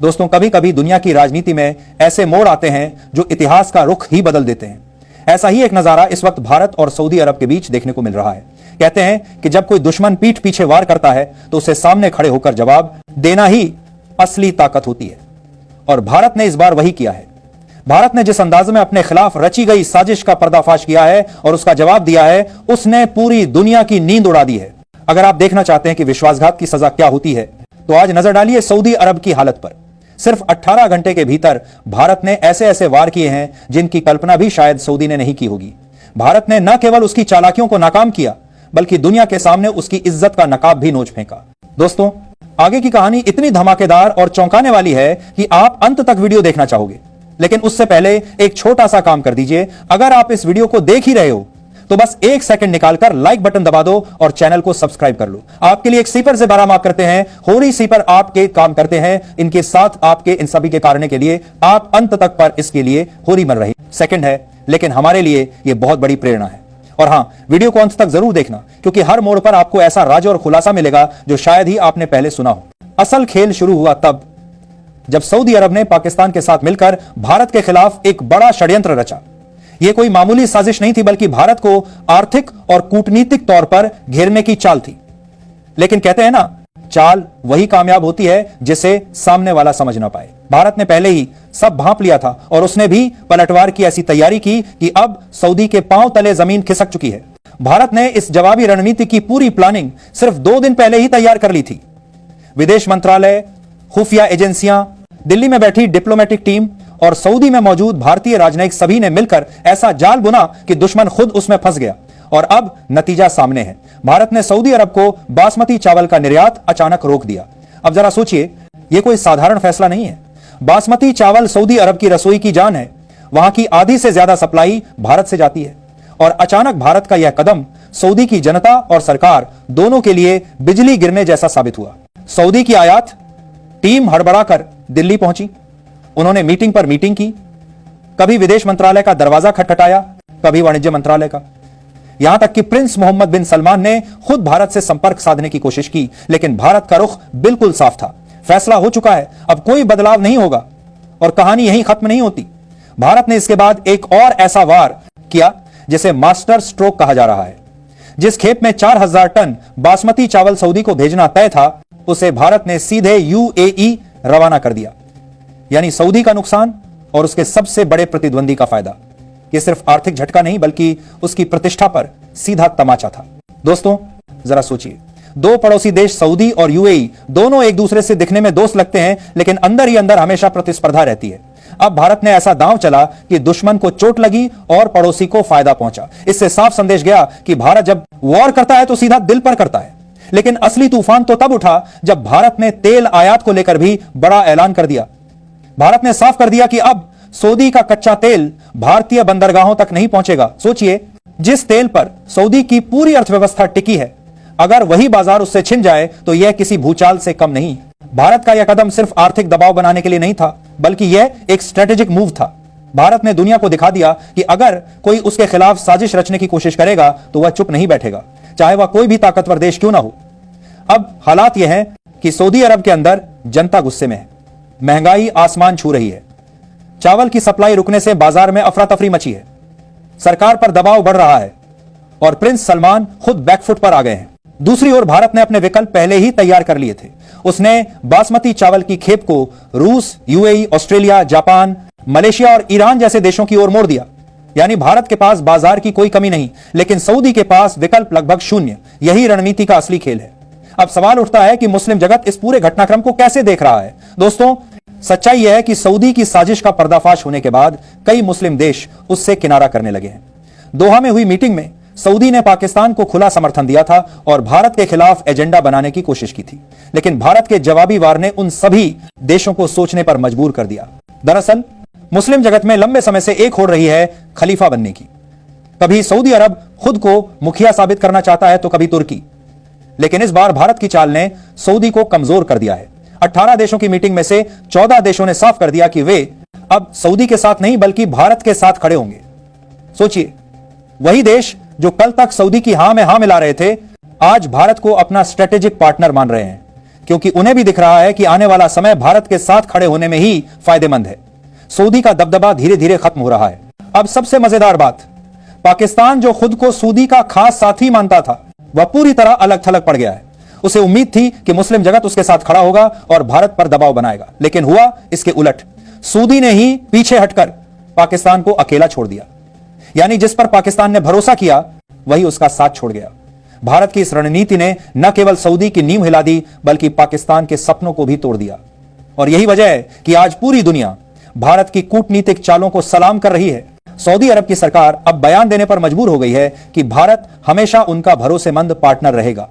दोस्तों, कभी कभी दुनिया की राजनीति में ऐसे मोड़ आते हैं जो इतिहास का रुख ही बदल देते हैं। ऐसा ही एक नजारा इस वक्त भारत और सऊदी अरब के बीच देखने को मिल रहा है। कहते हैं कि जब कोई दुश्मन पीठ पीछे वार करता है तो उसे सामने खड़े होकर जवाब देना ही असली ताकत होती है, और भारत ने इस बार वही किया है। भारत ने जिस अंदाज में अपने खिलाफ रची गई साजिश का पर्दाफाश किया है और उसका जवाब दिया है, उसने पूरी दुनिया की नींद उड़ा दी है। अगर आप देखना चाहते हैं कि विश्वासघात की सजा क्या होती है, तो आज नजर डालिए सऊदी अरब की हालत पर। सिर्फ 18 घंटे के भीतर भारत ने ऐसे ऐसे वार किए हैं जिनकी कल्पना भी शायद सऊदी ने नहीं की होगी। भारत ने न केवल उसकी चालाकियों को नाकाम किया, बल्कि दुनिया के सामने उसकी इज्जत का नकाब भी नोच फेंका। दोस्तों, आगे की कहानी इतनी धमाकेदार और चौंकाने वाली है कि आप अंत तक वीडियो देखना चाहोगे। लेकिन उससे पहले एक छोटा सा काम कर दीजिए। अगर आप इस वीडियो को देख ही रहे हो तो बस एक सेकंड निकालकर लाइक बटन दबा दो और चैनल को सब्सक्राइब कर लो। आपके लिए एक सीपर से 12 मार्क करते हैं, होरी सीपर आपके काम करते हैं। इनके साथ आपके इन सभी के कारण के लिए आप अंत तक पर इसके लिए होरी मर रही सेकंड है, लेकिन हमारे लिए यह बहुत बड़ी प्रेरणा है। और हां, वीडियो को अंत तक जरूर देखना, क्योंकि हर मोड़ पर आपको ऐसा राज और खुलासा मिलेगा जो शायद ही आपने पहले सुना हो। असल खेल शुरू हुआ तब जब सऊदी अरब ने पाकिस्तान के साथ मिलकर भारत के खिलाफ एक बड़ा षड्यंत्र रचा। यह कोई मामूली साजिश नहीं थी, बल्कि भारत को आर्थिक और कूटनीतिक तौर पर घेरने की चाल थी। लेकिन कहते हैं ना, चाल वही कामयाब होती है जिसे सामने वाला समझ ना पाए। भारत ने पहले ही सब भांप लिया था और उसने भी पलटवार की ऐसी तैयारी की कि अब सऊदी के पांव तले जमीन खिसक चुकी है। भारत ने इस जवाबी रणनीति की पूरी प्लानिंग सिर्फ 2 दिन पहले ही तैयार कर ली थी। विदेश मंत्रालय, खुफिया एजेंसियां, दिल्ली में बैठी डिप्लोमेटिक टीम और सऊदी में मौजूद भारतीय राजनयिक सभी ने मिलकर ऐसा जाल बुना कि दुश्मन खुद उसमें फंस गया। और अब नतीजा सामने है। भारत ने सऊदी अरब को बासमती चावल का निर्यात अचानक रोक दिया। अब जरा सोचिए, यह कोई साधारण फैसला नहीं है। बासमती चावल सऊदी अरब की रसोई की जान है। वहां की आधी से ज्यादा सप्लाई भारत से जाती है, और अचानक भारत का यह कदम सऊदी की जनता और सरकार दोनों के लिए बिजली गिरने जैसा साबित हुआ। सऊदी की आयात टीम हड़बड़ाकर दिल्ली पहुंची। उन्होंने मीटिंग पर मीटिंग की, कभी विदेश मंत्रालय का दरवाजा खटखटाया, कभी वाणिज्य मंत्रालय का। यहां तक कि प्रिंस मोहम्मद बिन सलमान ने खुद भारत से संपर्क साधने की कोशिश की, लेकिन भारत का रुख बिल्कुल साफ था। फैसला हो चुका है, अब कोई बदलाव नहीं होगा, और कहानी यहीं खत्म नहीं होती। भारत ने इसके बाद एक और ऐसा वार किया जिसे मास्टर स्ट्रोक कहा जा रहा है। जिस खेप में 4000 टन बासमती चावल सऊदी को भेजना तय था, उसे भारत ने सीधे यूएई रवाना कर दिया। यानी सऊदी का नुकसान और उसके सबसे बड़े प्रतिद्वंदी का फायदा। यह सिर्फ आर्थिक झटका नहीं, बल्कि उसकी प्रतिष्ठा पर सीधा तमाचा था। दोस्तों, जरा सोचिए, 2 पड़ोसी देश सऊदी और यूएई दोनों एक दूसरे से दिखने में दोस्त लगते हैं, लेकिन अंदर ही अंदर हमेशा प्रतिस्पर्धा रहती है। अब भारत ने ऐसा दांव चला कि दुश्मन को चोट लगी और पड़ोसी को फायदा पहुंचा। इससे साफ संदेश गया कि भारत जब वॉर करता है तो सीधा दिल पर करता है। लेकिन असली तूफान तो तब उठा जब भारत ने तेल आयात को लेकर भी बड़ा ऐलान कर दिया। भारत ने साफ कर दिया कि अब सऊदी का कच्चा तेल भारतीय बंदरगाहों तक नहीं पहुंचेगा। सोचिए, जिस तेल पर सऊदी की पूरी अर्थव्यवस्था टिकी है, अगर वही बाजार उससे छिन जाए तो यह किसी भूचाल से कम नहीं। भारत का यह कदम सिर्फ आर्थिक दबाव बनाने के लिए नहीं था, बल्कि यह एक स्ट्रेटेजिक मूव था। भारत ने दुनिया को दिखा दिया कि अगर कोई उसके खिलाफ साजिश रचने की कोशिश करेगा तो वह चुप नहीं बैठेगा, चाहे वह कोई भी ताकतवर देश क्यों ना हो। अब हालात यह है कि सऊदी अरब के अंदर जनता गुस्से में है। महंगाई आसमान छू रही है। चावल की सप्लाई रुकने से बाजार में अफरा तफरी मची है। सरकार पर दबाव बढ़ रहा है और प्रिंस सलमान खुद बैकफुट पर आ गए हैं। दूसरी ओर भारत ने अपने विकल्प पहले ही तैयार कर लिए थे। उसने बासमती चावल की खेप को रूस, यूएई, ऑस्ट्रेलिया, जापान, मलेशिया और ईरान जैसे देशों की ओर मोड़ दिया। यानी भारत के पास बाजार की कोई कमी नहीं, लेकिन सऊदी के पास विकल्प लगभग शून्य। यही रणनीति का असली खेल है। अब सवाल उठता है कि मुस्लिम जगत इस पूरे घटनाक्रम को कैसे देख रहा है। दोस्तों, सच्चाई यह है कि सऊदी की साजिश का पर्दाफाश होने के बाद कई मुस्लिम देश उससे किनारा करने लगे हैं। दोहा में हुई मीटिंग में सऊदी ने पाकिस्तान को खुला समर्थन दिया था और भारत के खिलाफ एजेंडा बनाने की कोशिश की थी, लेकिन भारत के जवाबी वार ने उन सभी देशों को सोचने पर मजबूर कर दिया। दरअसल मुस्लिम जगत में लंबे समय से एक होड़ रही है खलीफा बनने की। कभी सऊदी अरब खुद को मुखिया साबित करना चाहता है, तो कभी तुर्की। लेकिन इस बार भारत की चाल ने सऊदी को कमजोर कर दिया है। 18 देशों की मीटिंग में से 14 देशों ने साफ कर दिया कि वे अब सऊदी के साथ नहीं, बल्कि भारत के साथ खड़े होंगे। सोचिए, वही देश जो कल तक सऊदी की हां में हां मिला रहे थे, आज भारत को अपना स्ट्रेटेजिक पार्टनर मान रहे हैं। क्योंकि उन्हें भी दिख रहा है कि आने वाला समय भारत के साथ खड़े होने में ही फायदेमंद है। सऊदी का दबदबा धीरे धीरे खत्म हो रहा है। अब सबसे मजेदार बात, पाकिस्तान जो खुद को सऊदी का खास साथी मानता था, वह पूरी तरह अलग थलग पड़ गया है। उसे उम्मीद थी कि मुस्लिम जगत उसके साथ खड़ा होगा और भारत पर दबाव बनाएगा, लेकिन हुआ इसके उलट। सऊदी ने ही पीछे हटकर पाकिस्तान को अकेला छोड़ दिया। यानी जिस पर पाकिस्तान ने भरोसा किया वही उसका साथ छोड़ गया। भारत की इस रणनीति ने न केवल सऊदी की नींव हिला दी, बल्कि पाकिस्तान के सपनों को भी तोड़ दिया। और यही वजह है कि आज पूरी दुनिया भारत की कूटनीतिक चालों को सलाम कर रही है। सऊदी अरब की सरकार अब बयान देने पर मजबूर हो गई है कि भारत हमेशा उनका भरोसेमंद पार्टनर रहेगा।